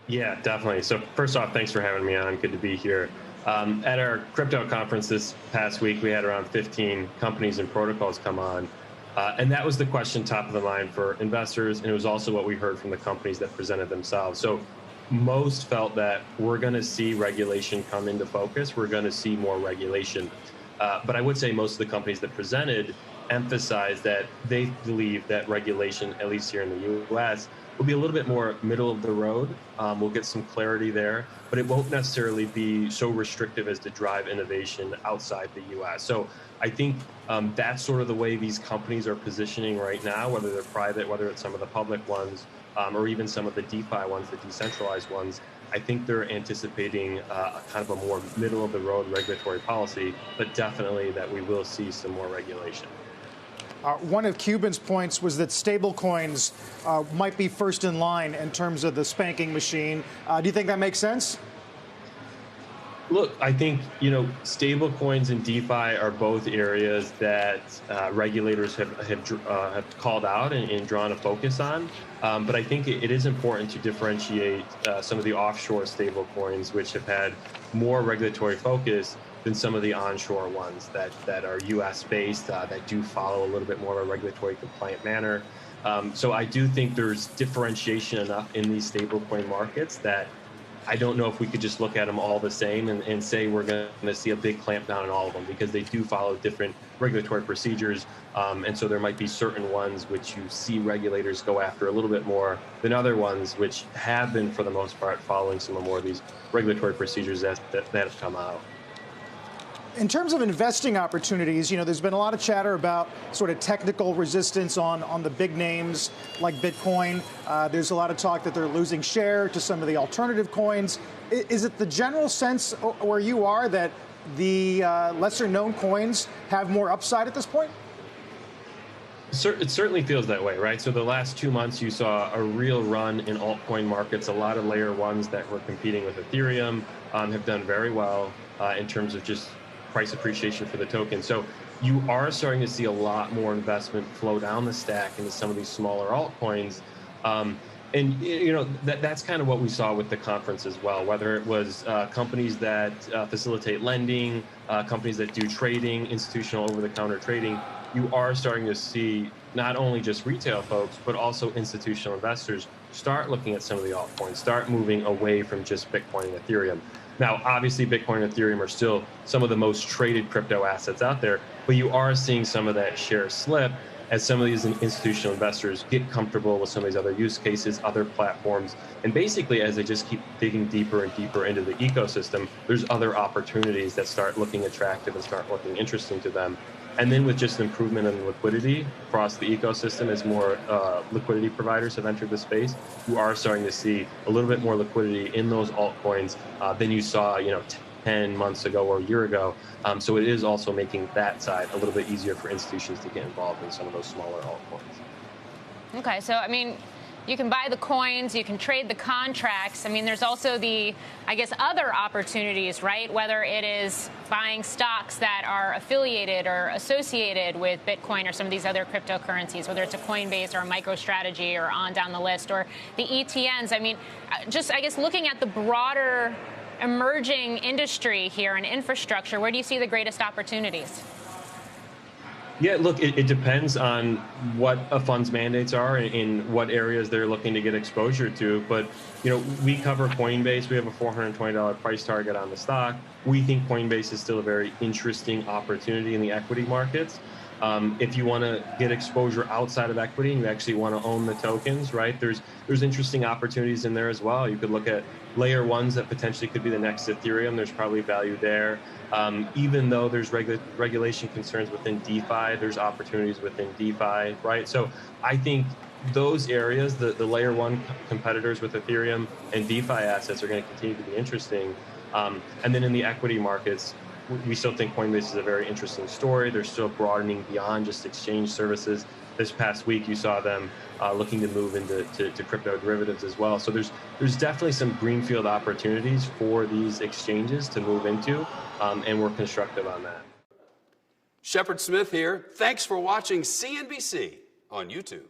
Yeah, definitely. So first off, thanks for having me on. Good to be here. At our crypto conference this past week, we had around 15 companies and protocols come on. And that was the question top of the mind for investors. And it was also what we heard from the companies that presented themselves. So most felt that we're going to see regulation come into focus. We're going to see more regulation. But I would say most of the companies that presented emphasized that they believe that regulation, at least here in the US, will be a little bit more middle of the road. We'll get some clarity there, but it won't necessarily be so restrictive as to drive innovation outside the US. So I think that's sort of the way these companies are positioning right now, whether they're private, whether it's some of the public ones, or even some of the DeFi ones, the decentralized ones. I think they're anticipating a kind of a more middle of the road regulatory policy, but definitely that we will see some more regulation. One of Cuban's points was that stablecoins might be first in line in terms of the spanking machine. Do you think that makes sense? Look, I think, stable coins and DeFi are both areas that regulators have called out and drawn a focus on. But I think it is important to differentiate some of the offshore stable coins, which have had more regulatory focus than some of the onshore ones that are US based, that do follow a little bit more of a regulatory compliant manner. So I do think there's differentiation enough in these stablecoin markets that I don't know if we could just look at them all the same and say we're going to see a big clampdown on all of them, because they do follow different regulatory procedures. And so there might be certain ones which you see regulators go after a little bit more than other ones, which have been, for the most part, following some more of these regulatory procedures that have come out. In terms of investing opportunities, there's been a lot of chatter about sort of technical resistance on the big names like Bitcoin. There's a lot of talk that they're losing share to some of the alternative coins. Is it the general sense where you are that the lesser known coins have more upside at this point? It certainly feels that way, right? So the last 2 months, you saw a real run in altcoin markets. A lot of layer ones that were competing with Ethereum have done very well in terms of just price appreciation for the token. So you are starting to see a lot more investment flow down the stack into some of these smaller altcoins. And that's kind of what we saw with the conference as well, whether it was companies that facilitate lending, companies that do trading, institutional over-the-counter trading. You are starting to see not only just retail folks, but also institutional investors start looking at some of the altcoins, start moving away from just Bitcoin and Ethereum. Now, obviously, Bitcoin and Ethereum are still some of the most traded crypto assets out there, but you are seeing some of that share slip as some of these institutional investors get comfortable with some of these other use cases, other platforms. And basically, as they just keep digging deeper and deeper into the ecosystem, there's other opportunities that start looking attractive and start looking interesting to them. And then with just improvement in liquidity across the ecosystem, as more liquidity providers have entered the space, you are starting to see a little bit more liquidity in those altcoins than you saw, 10 months ago or a year ago. So it is also making that side a little bit easier for institutions to get involved in some of those smaller altcoins. Okay, so you can buy the coins, you can trade the contracts. There's also the, other opportunities, right? Whether it is buying stocks that are affiliated or associated with Bitcoin or some of these other cryptocurrencies, whether it's a Coinbase or a MicroStrategy or on down the list, or the ETNs. Looking at the broader emerging industry here and infrastructure, where do you see the greatest opportunities? Yeah, look, it depends on what a fund's mandates are and in what areas they're looking to get exposure to. But, we cover Coinbase. We have a $420 price target on the stock. We think Coinbase is still a very interesting opportunity in the equity markets. If you want to get exposure outside of equity and you actually want to own the tokens, right, there's interesting opportunities in there as well. You could look at layer ones that potentially could be the next Ethereum. There's probably value there. Even though there's regulation concerns within DeFi, there's opportunities within DeFi, right? So I think those areas, the layer one competitors with Ethereum and DeFi assets are going to continue to be interesting. And then in the equity markets, we still think Coinbase is a very interesting story. They're still broadening beyond just exchange services. This past week, you saw them looking to move into crypto derivatives as well. So there's definitely some greenfield opportunities for these exchanges to move into, and we're constructive on that. Shepard Smith here. Thanks for watching CNBC on YouTube.